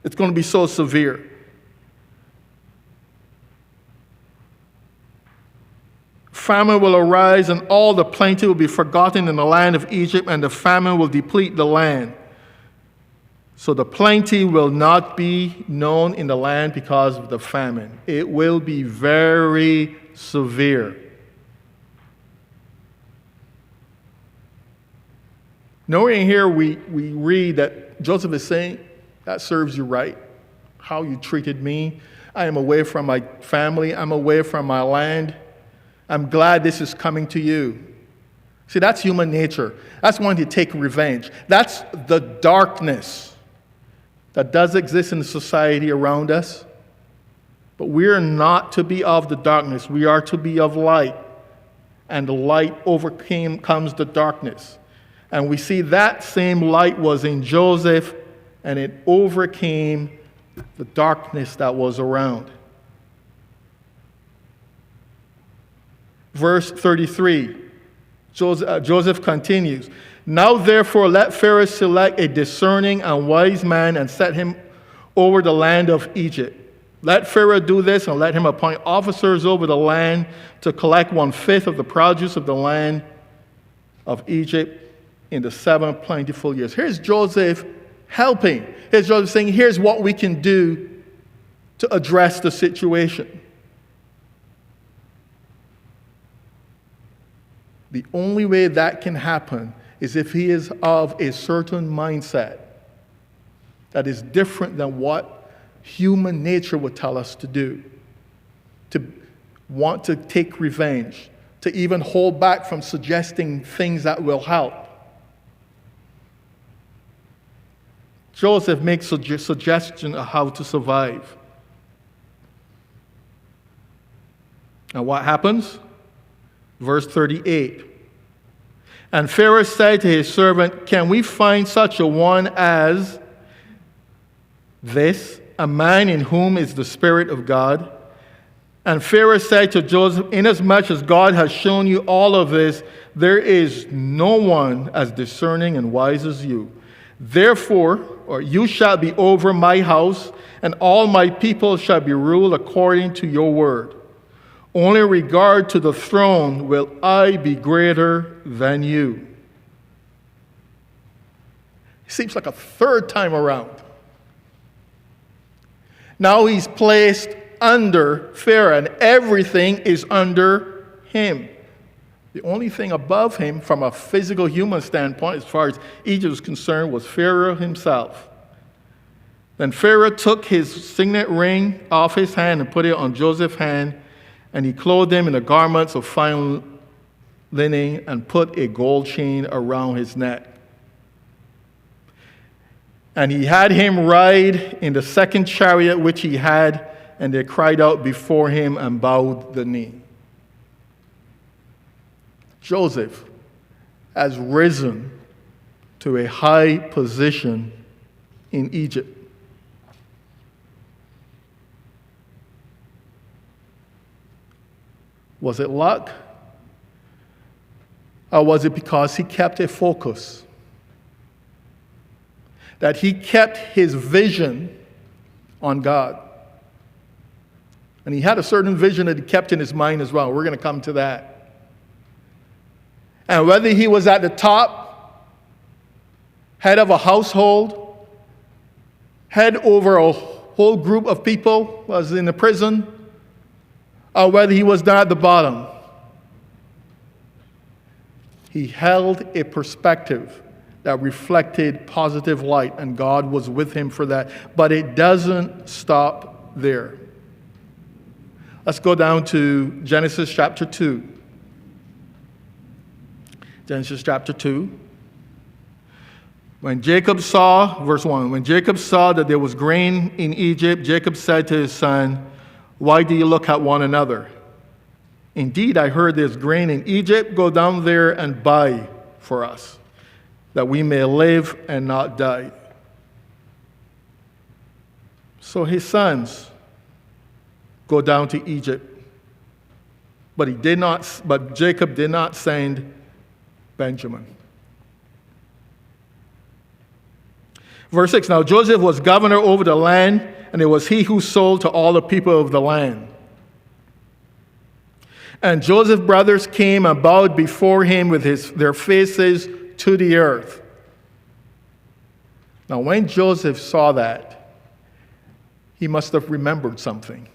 It's going to be so severe. Famine will arise, and all the plenty will be forgotten in the land of Egypt, and the famine will deplete the land. So the plenty will not be known in the land because of the famine. It will be very severe. Nowhere in here we read that Joseph is saying, that serves you right, how you treated me. I am away from my family. I'm away from my land. I'm glad this is coming to you. See, that's human nature. That's wanting to take revenge. That's the darkness that does exist in the society around us. But we're not to be of the darkness. We are to be of light. And the light overcomes the darkness. And we see that same light was in Joseph, and it overcame the darkness that was around. Verse 33, Joseph continues, now therefore let Pharaoh select a discerning and wise man and set him over the land of Egypt. Let Pharaoh do this, and let him appoint officers over the land to collect 1/5 of the produce of the land of Egypt, in the 7 plentiful years. Here's Joseph helping. Here's Joseph saying, here's what we can do to address the situation. The only way that can happen is if he is of a certain mindset that is different than what human nature would tell us to do. To want to take revenge, to even hold back from suggesting things that will help. Joseph makes a suggestion of how to survive. And what happens? Verse 38. And Pharaoh said to his servant, can we find such a one as this, a man in whom is the Spirit of God? And Pharaoh said to Joseph, inasmuch as God has shown you all of this, there is no one as discerning and wise as you. Therefore, you shall be over my house, and all my people shall be ruled according to your word. Only in regard to the throne will I be greater than you. It seems like a third time around. Now he's placed under Pharaoh, and everything is under him. The only thing above him from a physical human standpoint, as far as Egypt was concerned, was Pharaoh himself. Then Pharaoh took his signet ring off his hand and put it on Joseph's hand, and he clothed him in the garments of fine linen and put a gold chain around his neck. And he had him ride in the second chariot which he had, and they cried out before him and bowed the knee. Joseph has risen to a high position in Egypt. Was it luck? Or was it because he kept a focus? That he kept his vision on God. And he had a certain vision that he kept in his mind as well. We're going to come to that. And whether he was at the top, head of a household, head over a whole group of people, was in the prison, or whether he was down at the bottom, he held a perspective that reflected positive light, and God was with him for that. But it doesn't stop there. Let's go down to Genesis chapter 2. Genesis chapter 2. When Jacob saw, verse 1, when Jacob saw that there was grain in Egypt, Jacob said to his son, why do you look at one another? Indeed, I heard there's grain in Egypt. Go down there and buy for us, that we may live and not die. So his sons go down to Egypt. But Jacob did not send Benjamin. Verse 6, now Joseph was governor over the land, and it was he who sold to all the people of the land. And Joseph's brothers came and bowed before him with their faces to the earth. Now when Joseph saw that, he must have remembered something.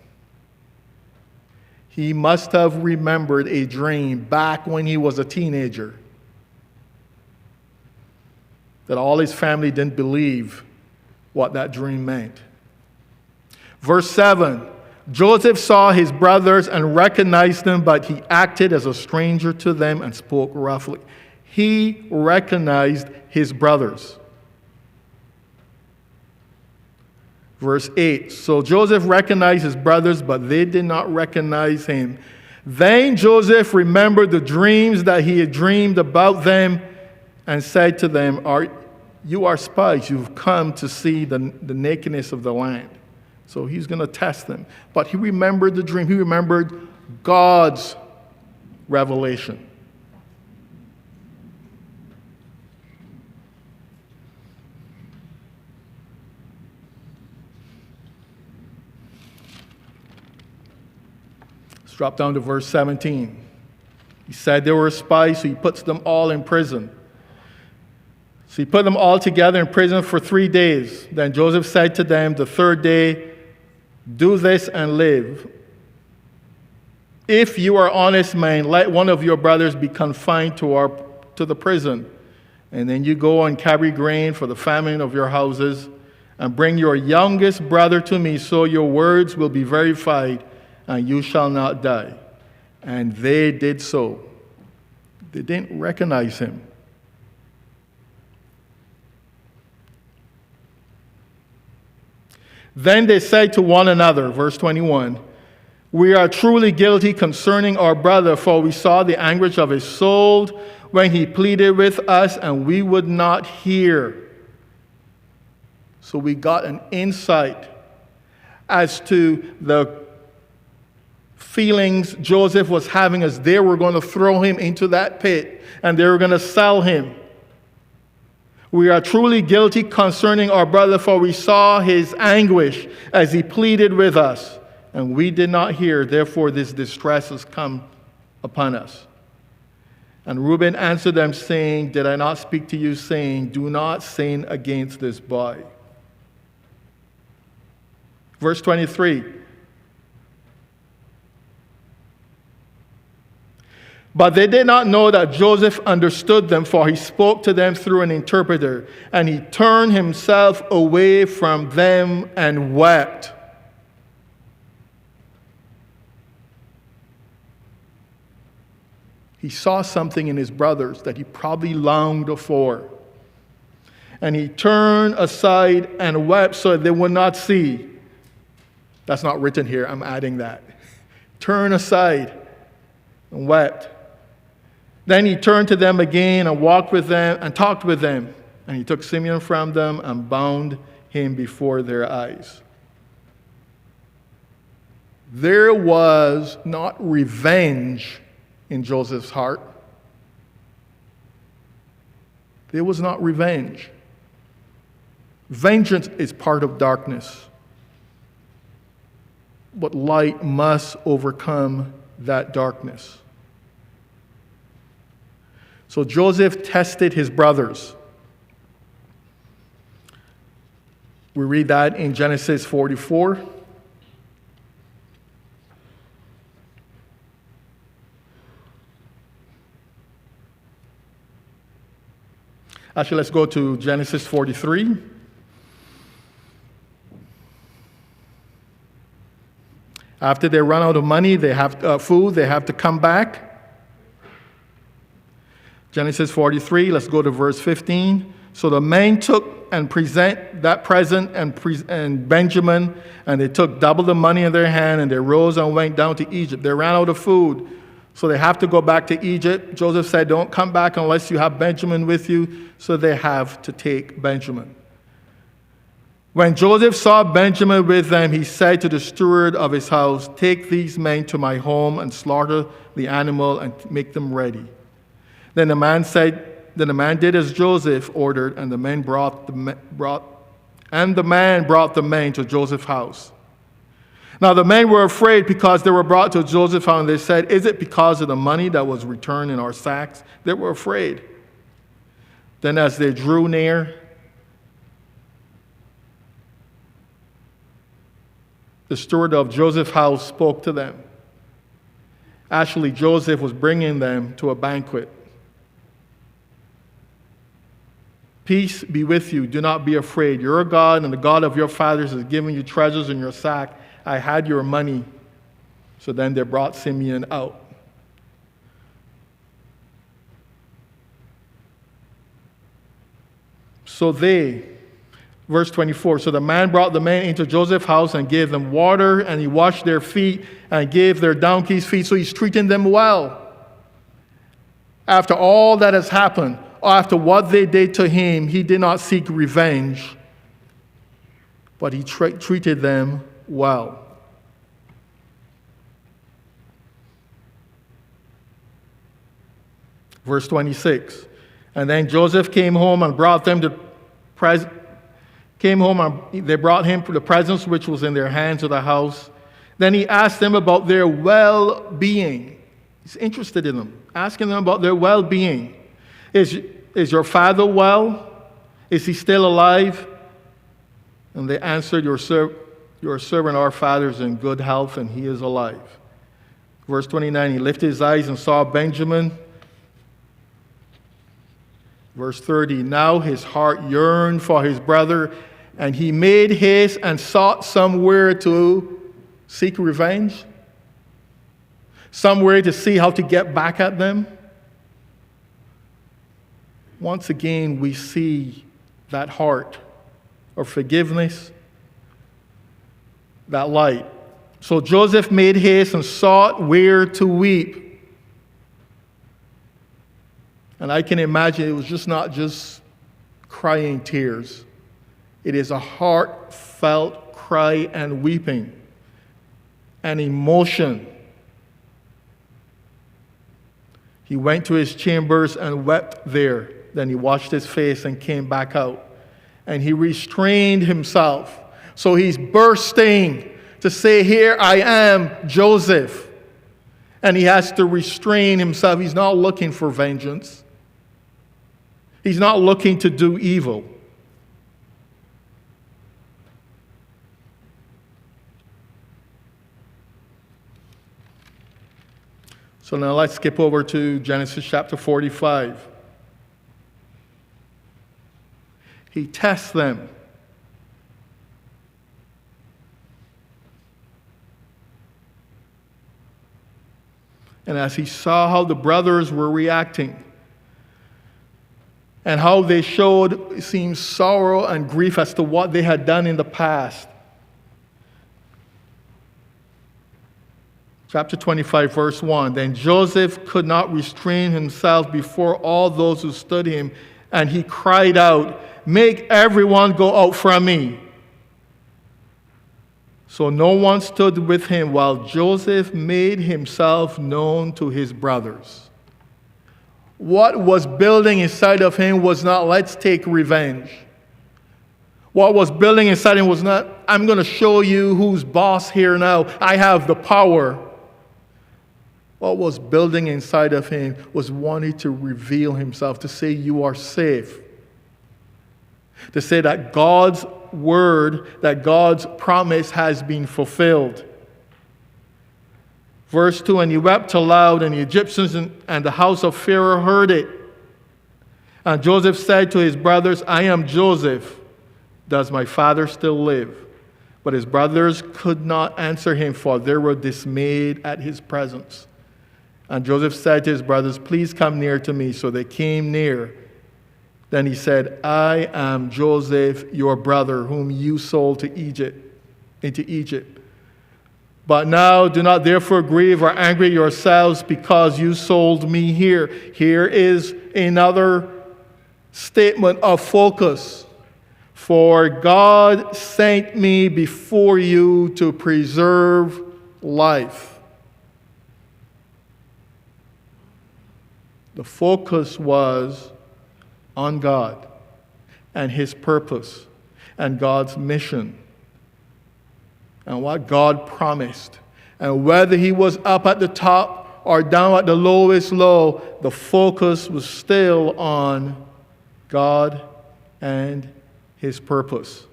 He must have remembered a dream back when he was a teenager, that all his family didn't believe what that dream meant. Verse 7, Joseph saw his brothers and recognized them, but he acted as a stranger to them and spoke roughly. He recognized his brothers. Verse 8, so Joseph recognized his brothers, but they did not recognize him. Then Joseph remembered the dreams that he had dreamed about them and said to them, you are spies. You've come to see the nakedness of the land. So he's going to test them. But he remembered the dream. He remembered God's revelation. Let's drop down to verse 17. He said they were spies, so he puts them all in prison. So he put them all together in prison for 3 days. Then Joseph said to them, the third day, do this and live. If you are honest men, let one of your brothers be confined to the prison. And then you go and carry grain for the famine of your houses, and bring your youngest brother to me, so your words will be verified, and you shall not die. And they did so. They didn't recognize him. Then they said to one another, verse 21, we are truly guilty concerning our brother, for we saw the anguish of his soul when he pleaded with us, and we would not hear. So we got an insight as to the feelings Joseph was having as they were going to throw him into that pit and they were going to sell him. We are truly guilty concerning our brother, for we saw his anguish as he pleaded with us, and we did not hear. Therefore, this distress has come upon us. And Reuben answered them, saying, did I not speak to you, saying, do not sin against this boy? Verse 23. But they did not know that Joseph understood them, for he spoke to them through an interpreter. And he turned himself away from them and wept. He saw something in his brothers that he probably longed for. And he turned aside and wept so that they would not see. That's not written here. I'm adding that. Turn aside and wept. Then he turned to them again and walked with them and talked with them. And he took Simeon from them and bound him before their eyes. There was not revenge in Joseph's heart. There was not revenge. Vengeance is part of darkness. But light must overcome that darkness. So Joseph tested his brothers. We read that in Genesis 44. Actually, let's go to Genesis 43. After they run out of money, they have food, they have to come back. Genesis 43, let's go to verse 15. So the men took and present that present and Benjamin, and they took double the money in their hand, and they rose and went down to Egypt. They ran out of food, so they have to go back to Egypt. Joseph said, don't come back unless you have Benjamin with you, so they have to take Benjamin. When Joseph saw Benjamin with them, he said to the steward of his house, take these men to my home and slaughter the animal and make them ready. Then the man did as Joseph ordered, and the man brought the men to Joseph's house. Now the men were afraid because they were brought to Joseph's house, and they said, is it because of the money that was returned in our sacks? They were afraid. Then as they drew near, the steward of Joseph's house spoke to them. Actually, Joseph was bringing them to a banquet. Peace be with you. Do not be afraid. Your God and the God of your fathers has given you treasures in your sack. I had your money. So then they brought Simeon out. So verse 24, so the man brought the men into Joseph's house and gave them water, and he washed their feet and gave their donkeys feet. So he's treating them well. After all that has happened, after what they did to him, he did not seek revenge, but he treated them well. Verse 26, and then Joseph came home and brought them they brought him the presents which was in their hands to the house. Then he asked them about their well-being. He's interested in them, asking them about their well-being. Is your father well? Is he still alive? And they answered, Your servant, our father, is in good health, and he is alive. Verse 29, he lifted his eyes and saw Benjamin. Verse 30, now his heart yearned for his brother, and he made haste and sought somewhere to seek revenge, somewhere to see how to get back at them. Once again, we see that heart of forgiveness, that light. So Joseph made haste and sought where to weep. And I can imagine it was just not just crying tears. It is a heartfelt cry and weeping and emotion. He went to his chambers and wept there. Then he washed his face and came back out. And he restrained himself. So he's bursting to say, here I am, Joseph. And he has to restrain himself. He's not looking for vengeance. He's not looking to do evil. So now let's skip over to Genesis chapter 45. He tests them. And as he saw how the brothers were reacting and how they showed, it seems, sorrow and grief as to what they had done in the past. Chapter 25, verse 1. Then Joseph could not restrain himself before all those who stood him, and he cried out, make everyone go out from me. So no one stood with him while Joseph made himself known to his brothers. What was building inside of him was not, let's take revenge. What was building inside him was not, I'm going to show you who's boss here now. I have the power. What was building inside of him was wanting to reveal himself, to say you are safe. To say that God's word, that God's promise has been fulfilled. Verse 2, and he wept aloud, and the Egyptians and the house of Pharaoh heard it. And Joseph said to his brothers, I am Joseph. Does my father still live? But his brothers could not answer him, for they were dismayed at his presence. And Joseph said to his brothers, please come near to me. So they came near. Then he said, I am Joseph, your brother, whom you sold into Egypt. But now do not therefore grieve or anger yourselves because you sold me here. Here is another statement of focus. For God sent me before you to preserve life. The focus was on God and his purpose and God's mission and what God promised. And whether he was up at the top or down at the lowest low, the focus was still on God and his purpose.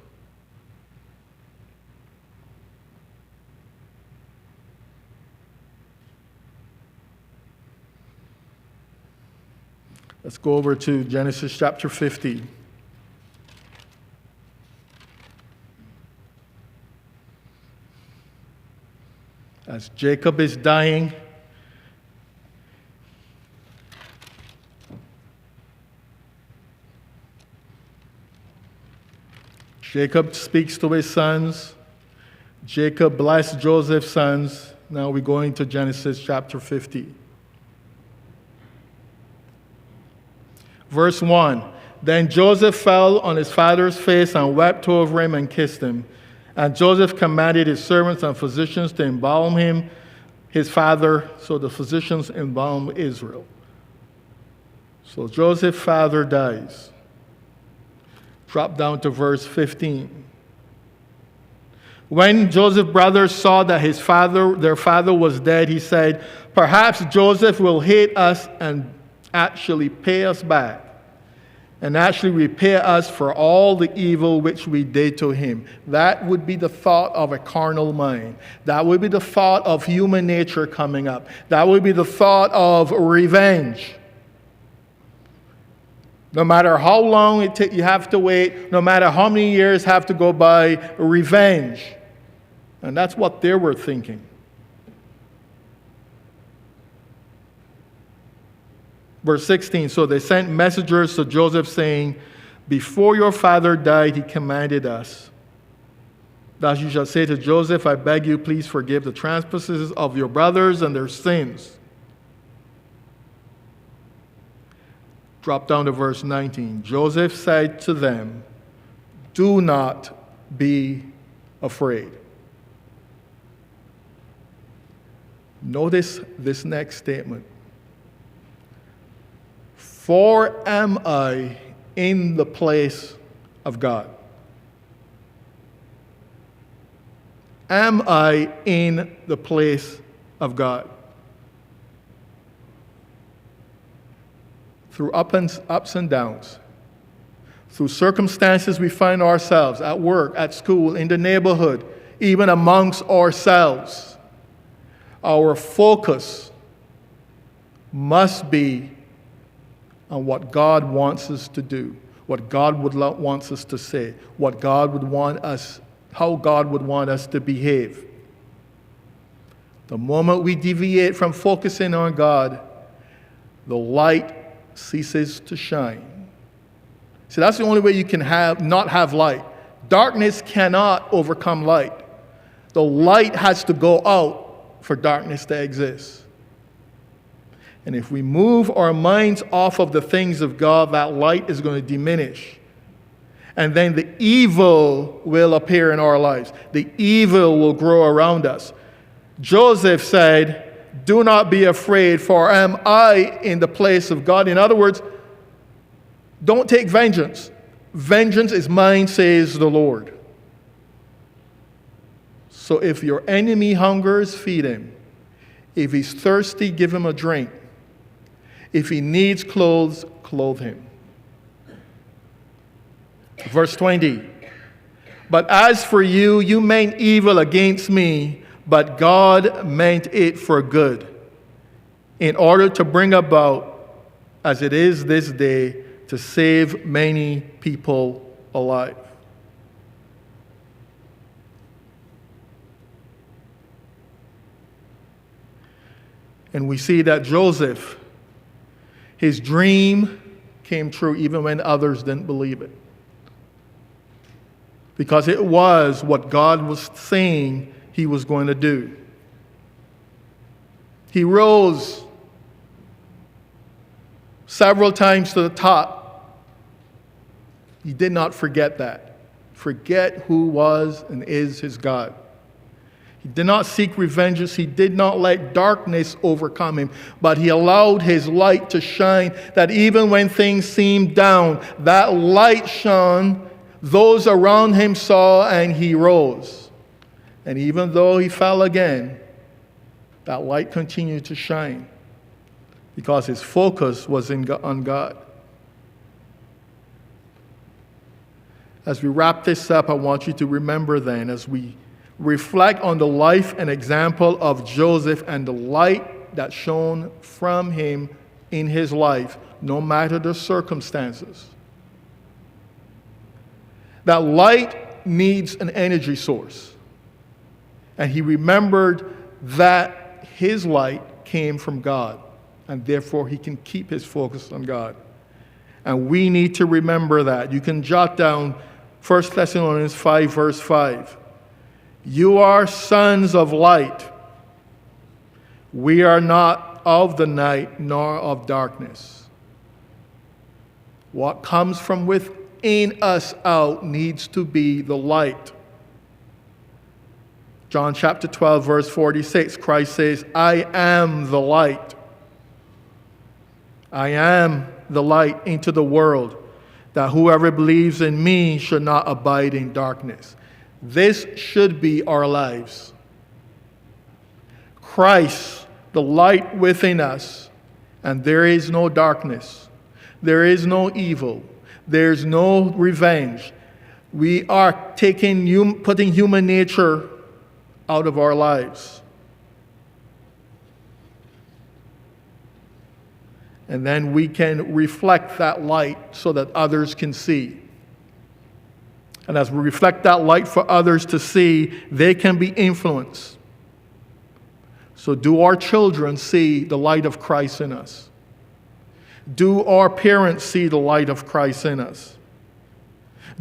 Let's go over to Genesis chapter 50. As Jacob is dying, Jacob speaks to his sons. Jacob blessed Joseph's sons. Now we're going to Genesis chapter 50. Verse 1, then Joseph fell on his father's face and wept over him and kissed him. And Joseph commanded his servants and physicians to embalm him, his father. So the physicians embalmed Israel. So Joseph's father dies. Drop down to verse 15. When Joseph's brothers saw that their father was dead, he said, perhaps Joseph will hate us and actually pay us back. and actually repay us for all the evil which we did to him. That would be the thought of a carnal mind. That would be the thought of human nature coming up. That would be the thought of revenge. No matter how long you have to wait, no matter how many years have to go by, revenge. And that's what they were thinking. Verse 16, so they sent messengers to Joseph saying, before your father died, he commanded us. Thus you shall say to Joseph, I beg you, please forgive the trespasses of your brothers and their sins. Drop down to verse 19. Joseph said to them, do not be afraid. Notice this next statement. For am I in the place of God? Am I in the place of God? Through ups and downs, through circumstances we find ourselves at work, at school, in the neighborhood, even amongst ourselves, our focus must be on what God wants us to do, what God wants us to say, what God would want us, how God would want us to behave. The moment we deviate from focusing on God, the light ceases to shine. See, that's the only way you can not have light. Darkness cannot overcome light. The light has to go out for darkness to exist. And if we move our minds off of the things of God, that light is going to diminish. And then the evil will appear in our lives. The evil will grow around us. Joseph said, do not be afraid, for am I in the place of God? In other words, don't take vengeance. Vengeance is mine, says the Lord. So if your enemy hungers, feed him. If he's thirsty, give him a drink. If he needs clothes, clothe him. Verse 20. But as for you, you meant evil against me, but God meant it for good, in order to bring about, as it is this day, to save many people alive. And we see that Joseph, his dream came true even when others didn't believe it. Because it was what God was saying he was going to do. He rose several times to the top. He did not forget that. Forget who was and is his God. He did not seek revenge. He did not let darkness overcome him, but he allowed his light to shine, that even when things seemed down, that light shone, those around him saw, and he rose. And even though he fell again, that light continued to shine because his focus was on God. As we wrap this up, I want you to remember then, as we reflect on the life and example of Joseph and the light that shone from him in his life, no matter the circumstances. That light needs an energy source. And he remembered that his light came from God, and therefore he can keep his focus on God. And we need to remember that. You can jot down 1 Thessalonians 5, verse 5. You are sons of light. We are not of the night nor of darkness. What comes from within us out needs to be the light. John chapter 12, verse 46, Christ says, I am the light. I am the light into the world, that whoever believes in me should not abide in darkness. This should be our lives. Christ, the light within us, and there is no darkness. There is no evil. There's no revenge. We are putting human nature out of our lives. And then we can reflect that light so that others can see. And as we reflect that light for others to see, they can be influenced. So do our children see the light of Christ in us? Do our parents see the light of Christ in us?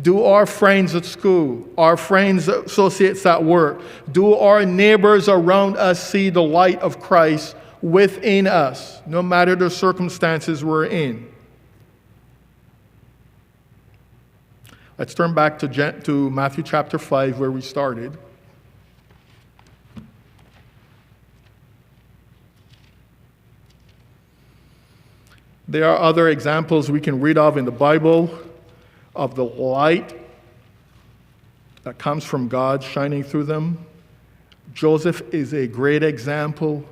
Do our friends at school, our friends, associates at work, do our neighbors around us see the light of Christ within us, no matter the circumstances we're in? Let's turn back to Matthew chapter 5, where we started. There are other examples we can read of in the Bible of the light that comes from God shining through them. Joseph is a great example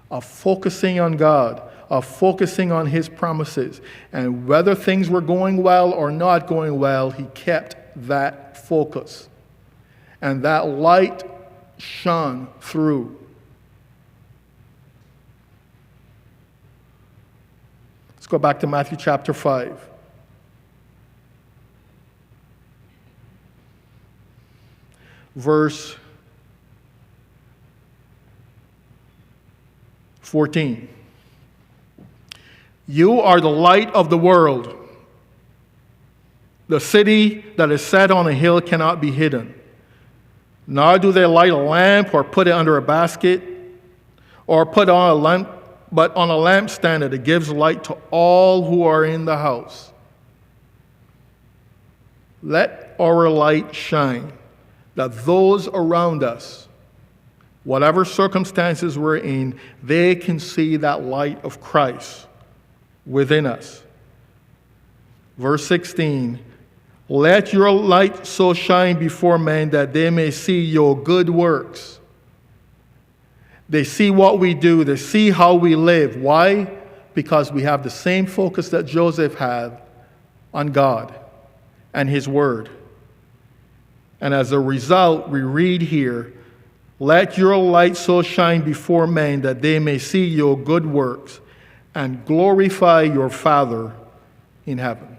of focusing on God, of focusing on his promises. And whether things were going well or not going well, he kept that focus. And that light shone through. Let's go back to Matthew chapter 5. Verse 14. You are the light of the world. The city that is set on a hill cannot be hidden. Nor do they light a lamp or put it under a basket or put on a lamp, but on a lampstand that it gives light to all who are in the house. Let our light shine, that those around us, whatever circumstances we're in, they can see that light of Christ within us. Verse 16, let your light so shine before men that they may see your good works. They see what we do. They see how we live. Why? Because we have the same focus that Joseph had on God and his word. And as a result, we read here, let your light so shine before men that they may see your good works and glorify your Father in heaven.